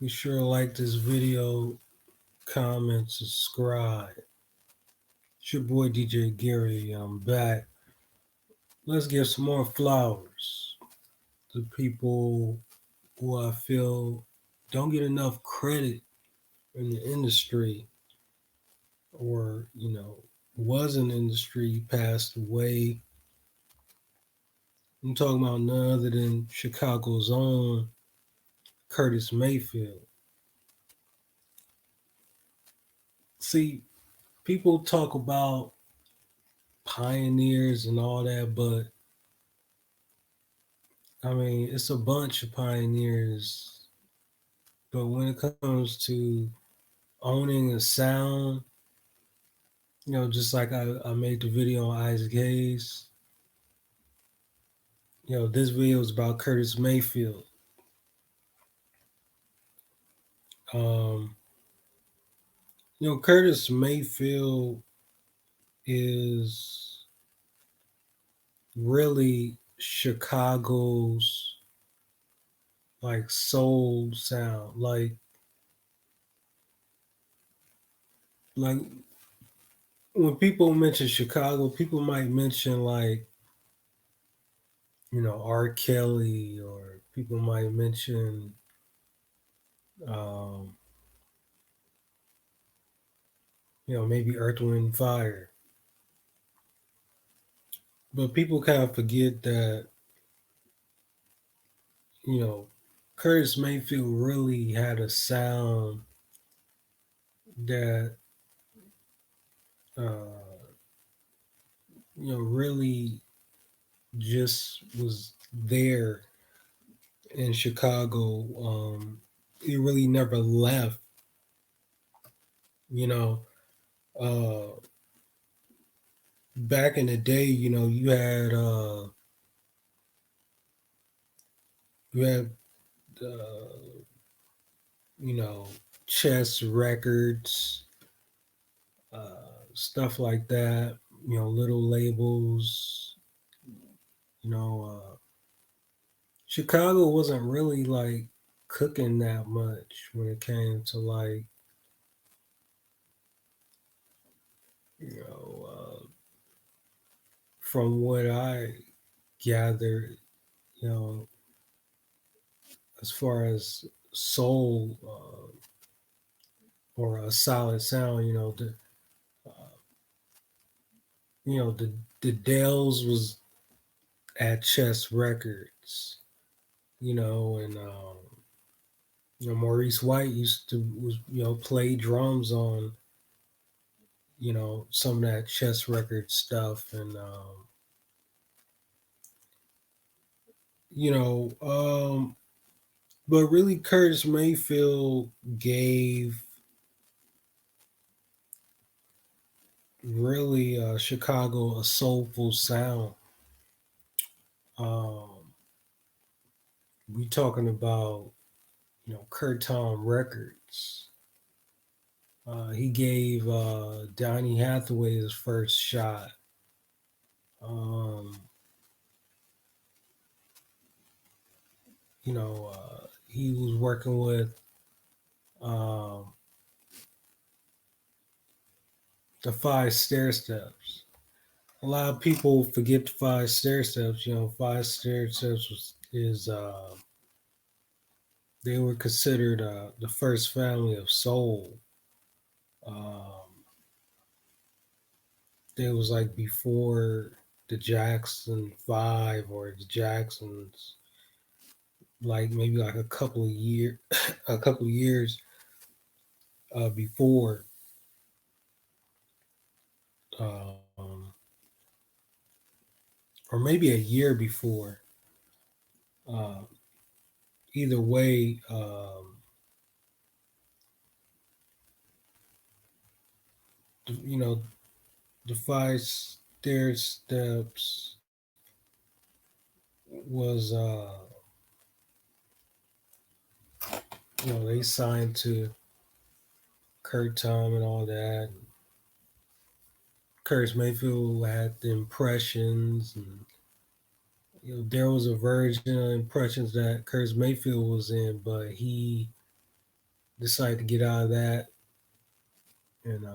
Be sure to like this video, comment, subscribe. It's your boy DJ Gary. I'm back. Let's give some more flowers to people who I feel don't get enough credit in the industry, or was in the industry, passed away. I'm talking about none other than Chicago's own Curtis Mayfield. See, people talk about pioneers and all that, but I mean, it's a bunch of pioneers. But when it comes to owning a sound, just like I made the video on Isaac Hayes, this video is about Curtis Mayfield. Um, Curtis Mayfield is really Chicago's like soul sound. Like when people mention Chicago, people might mention like, R. Kelly, or people might mention um, maybe Earth, Wind, and Fire. But people kind of forget that, you know, Curtis Mayfield really had a sound that, uh, really just was there in Chicago. He really never left, you know. Uh, Back in the day, you had uh, you know, chess records, stuff like that. Little labels. You know, Chicago wasn't really like cooking that much when it came to like, from what I gathered, you know, as far as soul, or a solid sound, uh, the Dells was at Chess Records, and Maurice White used to was play drums on some of that Chess Record stuff, and you know but really Curtis Mayfield gave really Chicago a soulful sound. Um, we talking about Kurt Tom Records. He gave Donny Hathaway his first shot. Um, he was working with um, the Five Stair Steps. A lot of people forget the Five Stair Steps. Five Stair Steps is they were considered the first family of soul. Um, it was like before the Jackson Five or the Jacksons, like maybe like a couple of a couple of years before. Um, or maybe a year before. Uh, Either way, you know, the Five Stair Steps was, they signed to Kurt Tom and all that. Curtis Mayfield had the Impressions, and there was a version of Impressions that Curtis Mayfield was in, but he decided to get out of that, and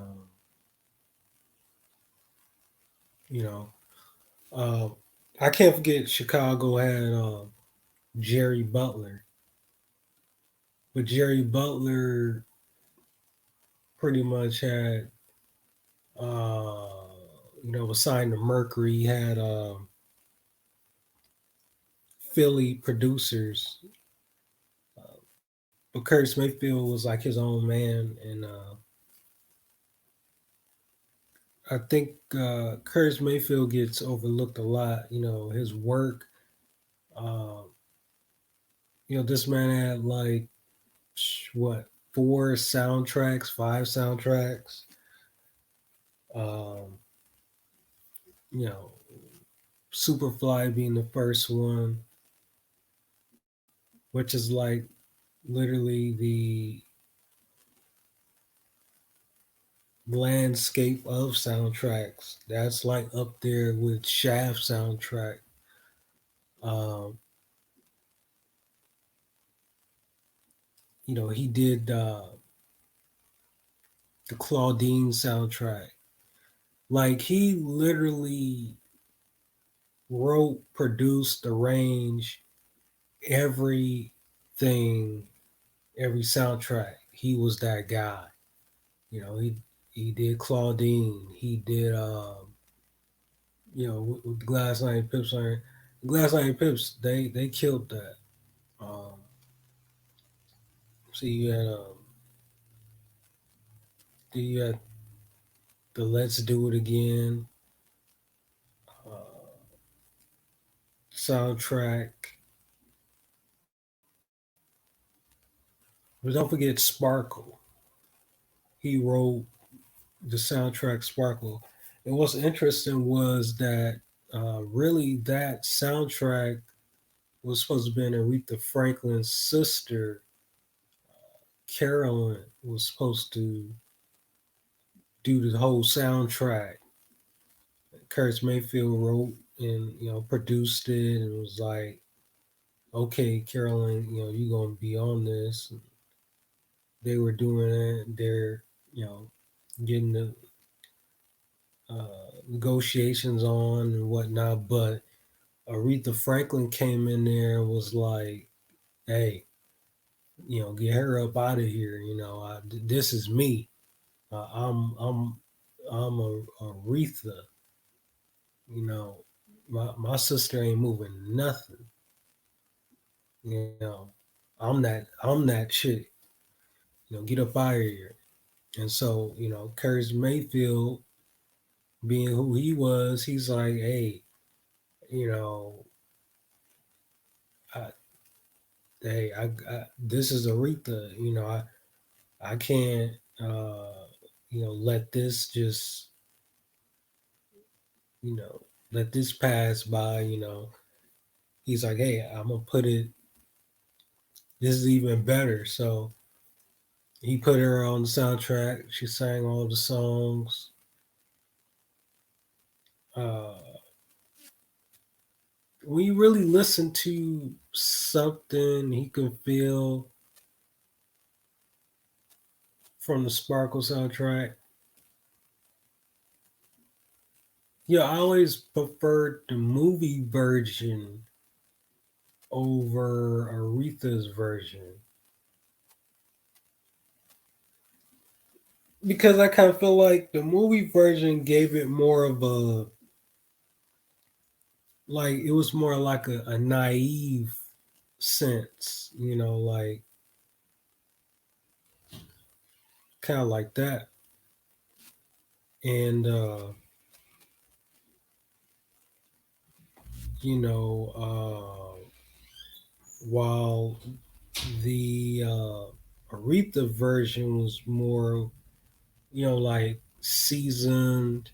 you know, uh, I can't forget Chicago had Jerry Butler, but Jerry Butler pretty much had was signed to Mercury. He had Philly producers, but Curtis Mayfield was like his own man, and I think Curtis Mayfield gets overlooked a lot. His work. Uh, this man had like what, four soundtracks, five soundtracks. Um, you know, Superfly being the first one, which is like literally the landscape of soundtracks. That's like up there with Shaft soundtrack. Um, he did the Claudine soundtrack. Like he literally wrote, produced, arranged everything, every soundtrack. He was that guy. He did Claudine. He did with Glass Onion Pips on Glass Onion Pips. They killed that. Um, see, you had the Let's Do It Again uh, soundtrack. But don't forget Sparkle. He wrote the soundtrack Sparkle. And what's interesting was that really that soundtrack was supposed to be Aretha Franklin's sister, Carolyn, was supposed to do the whole soundtrack. Curtis Mayfield wrote and produced it and was like, "Okay, Carolyn, you're gonna be on this." And they were doing it. They're getting the negotiations on and whatnot. But Aretha Franklin came in there and was like, "Hey, get her up out of here. This is me. I'm a Aretha. You know, my sister ain't moving nothing. You know, I'm that chick. Get up out of here." And so, Curtis Mayfield, being who he was, he's like, "Hey, you know, I, this is Aretha. I can't, let this just, you know, let this pass by. He's like, "Hey, I'm gonna put it. This is even better." So he put her on the soundtrack. She sang all the songs. Uh, when you really listen to something he can feel from the Sparkle soundtrack, yeah, I always preferred the movie version over Aretha's version because I kind of feel like the movie version gave it more of a, like it was more like a naive sense, like kind of like that. And you know, while the Aretha version was more, like seasoned,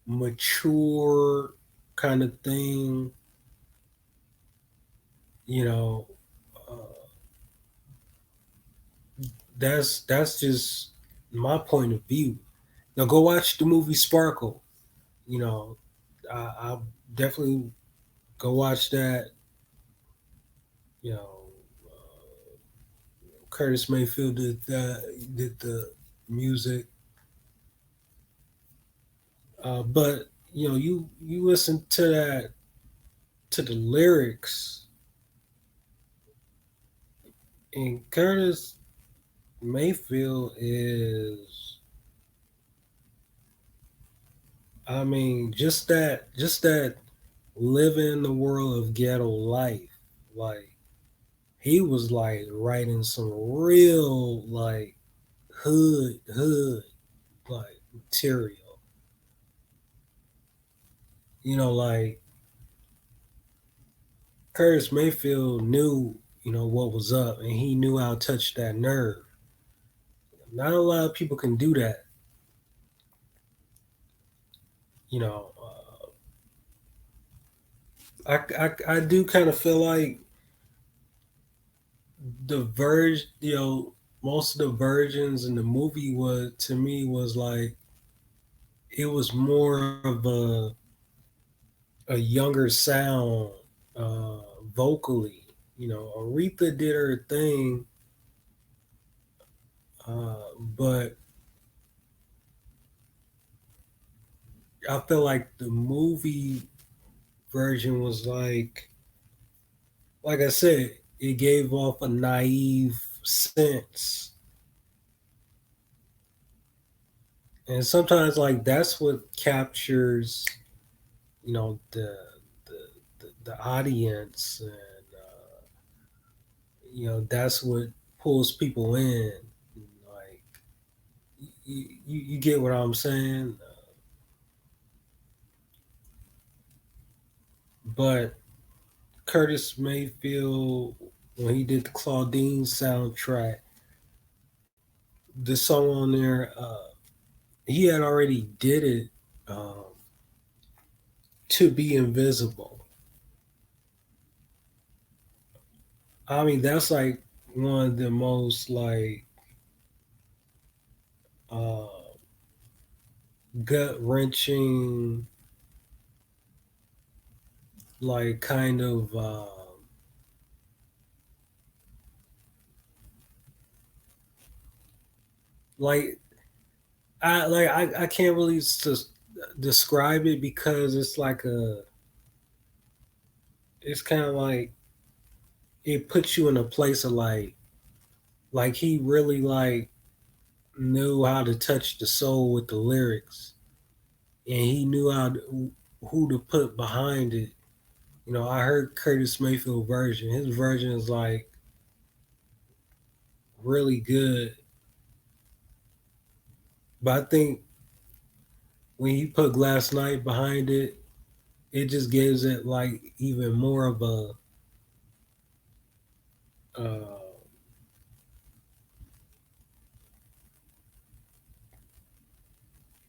mature kind of thing, you know, uh, that's just my point of view. Now go watch the movie Sparkle. You know, I'll definitely go watch that. You know, Curtis Mayfield did that, did the music. But you listen to that, to the lyrics, and Curtis Mayfield is, I mean, just that living in the world of ghetto life. Like he was like writing some real like hood like material. Like Curtis Mayfield knew, what was up, and he knew how to touch that nerve. Not a lot of people can do that. You know, I do kind of feel like the verge, most of the versions in the movie was, to me, was like it was more of a younger sound, uh, vocally. Aretha did her thing, but I feel like the movie version was like I said, it gave off a naive sense, and sometimes like that's what captures, the audience, and that's what pulls people in. Like you get what I'm saying, but Curtis Mayfield, when he did the Claudine soundtrack, the song on there, he had already did it, um, to be invisible. I mean, that's like one of the most like uh, gut wrenching, like kind of like I can't really describe it because it's like it's kind of like it puts you in a place of like he really like knew how to touch the soul with the lyrics, and he knew who to put behind it. I heard Curtis Mayfield version. His version is like really good, but I think when he put Last Night behind it, it just gives it like even more of uh,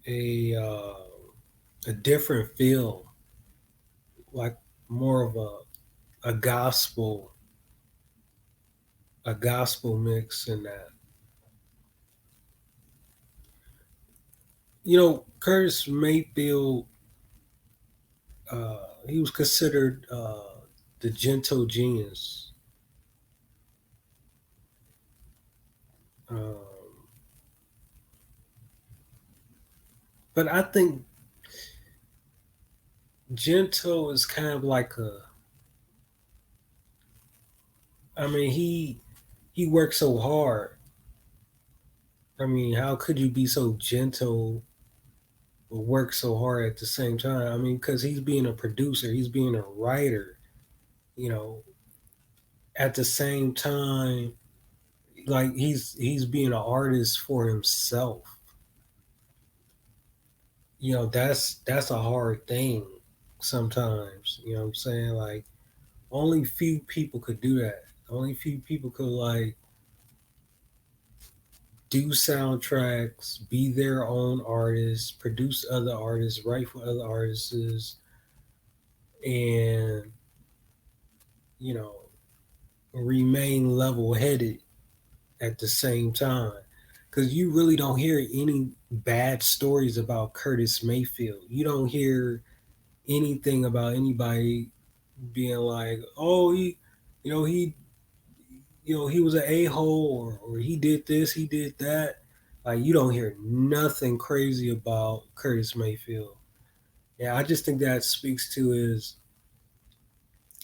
a a different feel, like more of a gospel a gospel mix in that. Curtis Mayfield, he was considered the gentle genius. Um, but I think gentle is kind of like I mean, he worked so hard. I mean, how could you be so gentle but work so hard at the same time? I mean, because he's being a producer, he's being a writer, you know, at the same time, like he's being an artist for himself. That's a hard thing sometimes. You know what I'm saying? Like only few people could do that. Only few people could like do soundtracks, be their own artists, produce other artists, write for other artists, and you know remain level headed at the same time. Because you really don't hear any bad stories about Curtis Mayfield. You don't hear anything about anybody being like, oh, he he was an a-hole, or he did this, he did that. Like, you don't hear nothing crazy about Curtis Mayfield. Yeah, I just think that speaks to his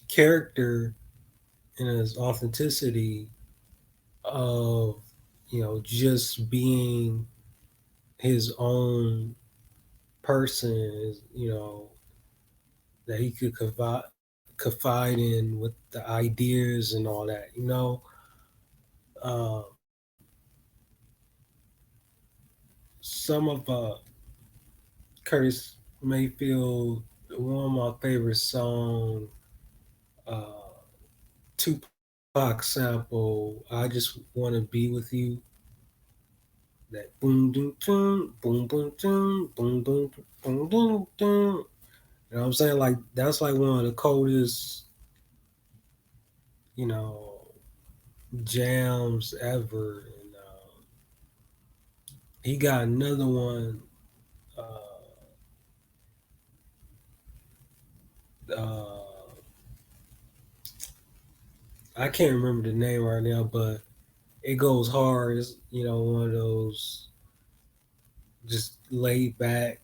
character and his authenticity of, just being his own person, that he could confide in with the ideas and all that. Uh, some of Curtis Mayfield, one of my favorite songs, uh, Tupac sample, I Just Want to Be With You. That boom, boom, boom, boom, boom, boom, boom, boom, boom, boom, boom. You know what I'm saying? Like, that's like one of the coldest, you know, jams ever. And he got another one. Uh, I can't remember the name right now, but it goes hard. It's, one of those just laid back.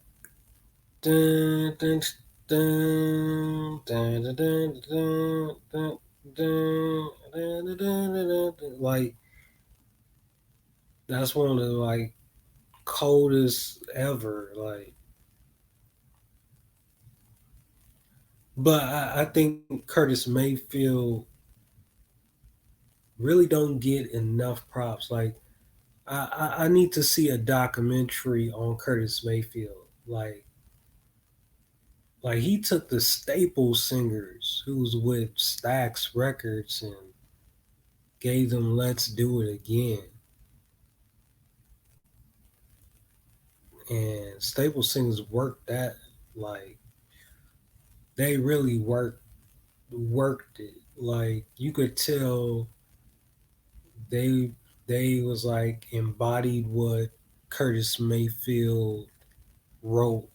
Dun, dun, dun, dun, dun, dun, dun, dun, dun, dun, dun, dun, dun. Like, that's one of the like coldest ever. Like, but I think Curtis Mayfield really don't get enough props. Like, I need to see a documentary on Curtis Mayfield. Like he took the staple singers who's with Stax Records and gave them "Let's Do It Again." And staple singers worked that, like, they really worked it. Like, you could tell they they was like embodied what Curtis Mayfield wrote.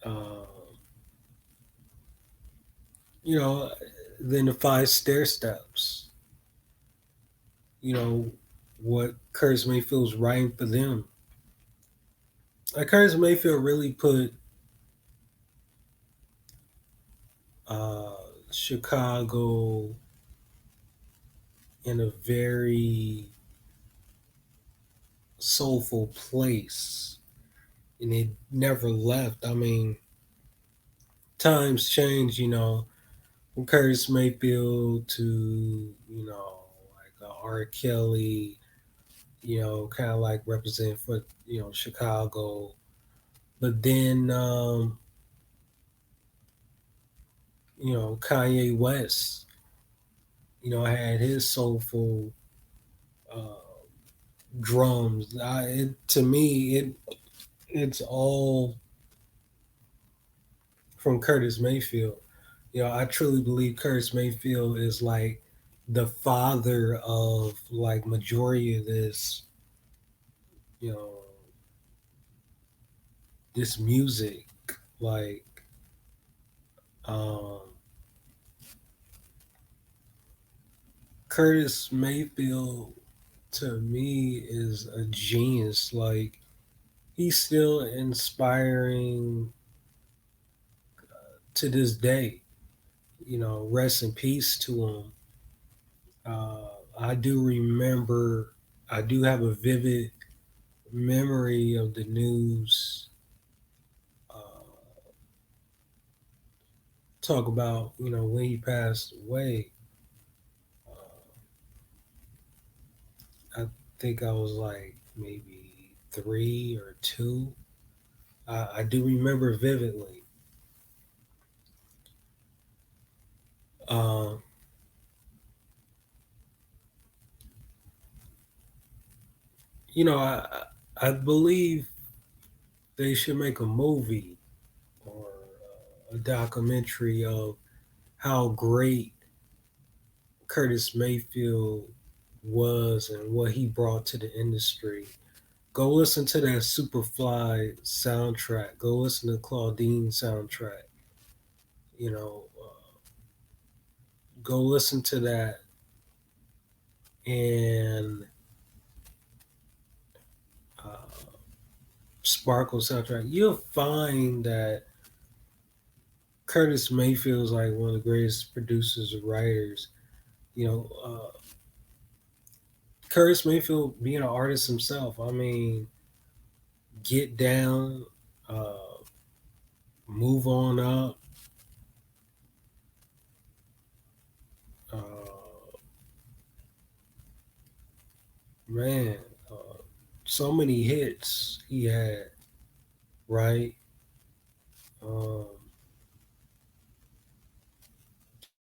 Uh, you know, then the five stair steps. You know what Curtis Mayfield's writing for them. Like, Curtis Mayfield really put uh, Chicago in a very soulful place, and it never left. I mean, times change, from Curtis Mayfield to, like R. Kelly, kind of like represent for, Chicago. But then, Kanye West, had his soulful uh, drums. To me, it's all from Curtis Mayfield. I truly believe Curtis Mayfield is like the father of like majority of you know, this music. Like, um, Curtis Mayfield to me is a genius. Like, he's still inspiring to this day. Rest in peace to him. I do remember, I do have a vivid memory of the news, talk about, when he passed away. I think I was like maybe 3 or 2. I do remember vividly. Um, I believe they should make a movie or a documentary of how great Curtis Mayfield was and what he brought to the industry. Go listen to that Superfly soundtrack. Go listen to Claudine soundtrack. You know, go listen to that and uh, Sparkle soundtrack, you'll find that Curtis Mayfield is like one of the greatest producers and writers. You know, Curtis Mayfield being an artist himself. I mean, Get Down, uh, Move On Up, uh, man, uh, so many hits he had, right? Um,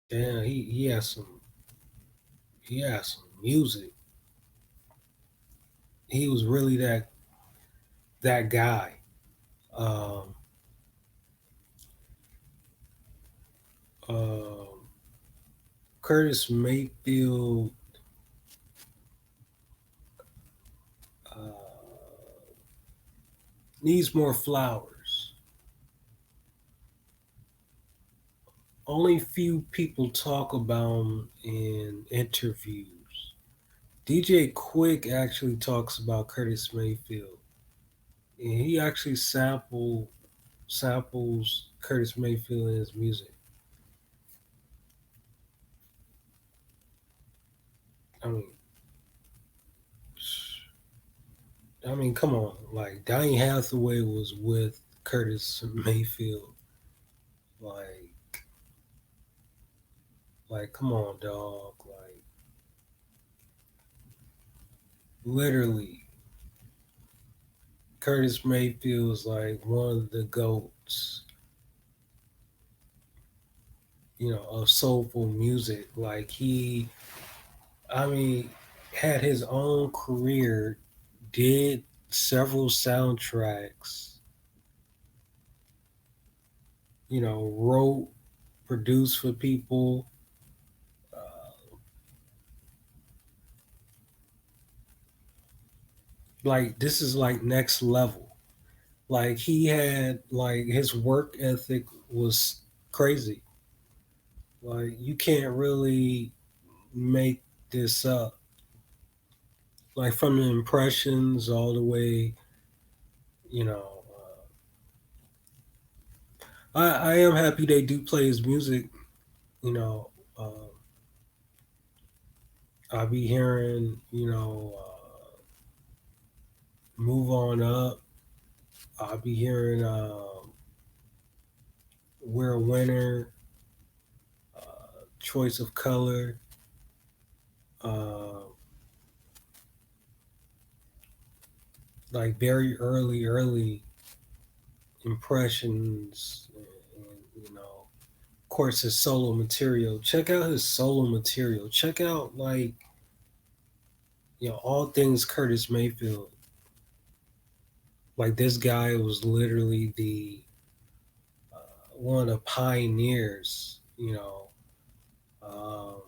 Damn, he had some music. He was really that guy. Um, um Curtis Mayfield uh, needs more flowers. Only few people talk about him in interviews. DJ Quick actually talks about Curtis Mayfield, and he actually samples Curtis Mayfield in his music. I mean, come on, like Donny Hathaway was with Curtis Mayfield, like, come on, dog, like literally, Curtis Mayfield is like one of the goats, of soulful music. Like I mean, had his own career, did several soundtracks, wrote, produced for people. Like this is like next level. Like he had like his work ethic was crazy. Like you can't really make this up. Like from the impressions all the way, you know. I am happy they do play his music. You know, I'll be hearing, Move On Up. I'll be hearing We're a Winner, Choice of Color, uh, like very early impressions, and, of course, his solo material. Check out his solo material. Check out, like, all things Curtis Mayfield. Like, this guy was literally one of the pioneers, Um,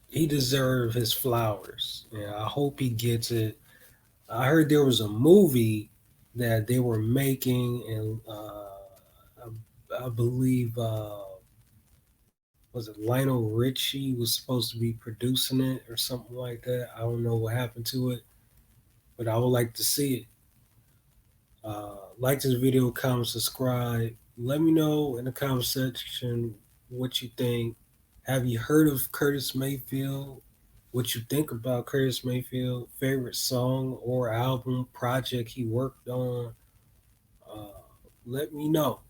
he deserved his flowers. And I hope he gets it. I heard there was a movie that they were making, and I believe was it Lionel Richie was supposed to be producing it or something like that. I don't know what happened to it, but I would like to see it. Like this video, comment, subscribe. Let me know in the comment section what you think. Have you heard of Curtis Mayfield? What you think about Curtis Mayfield? Favorite song or album project he worked on? Uh, Let me know.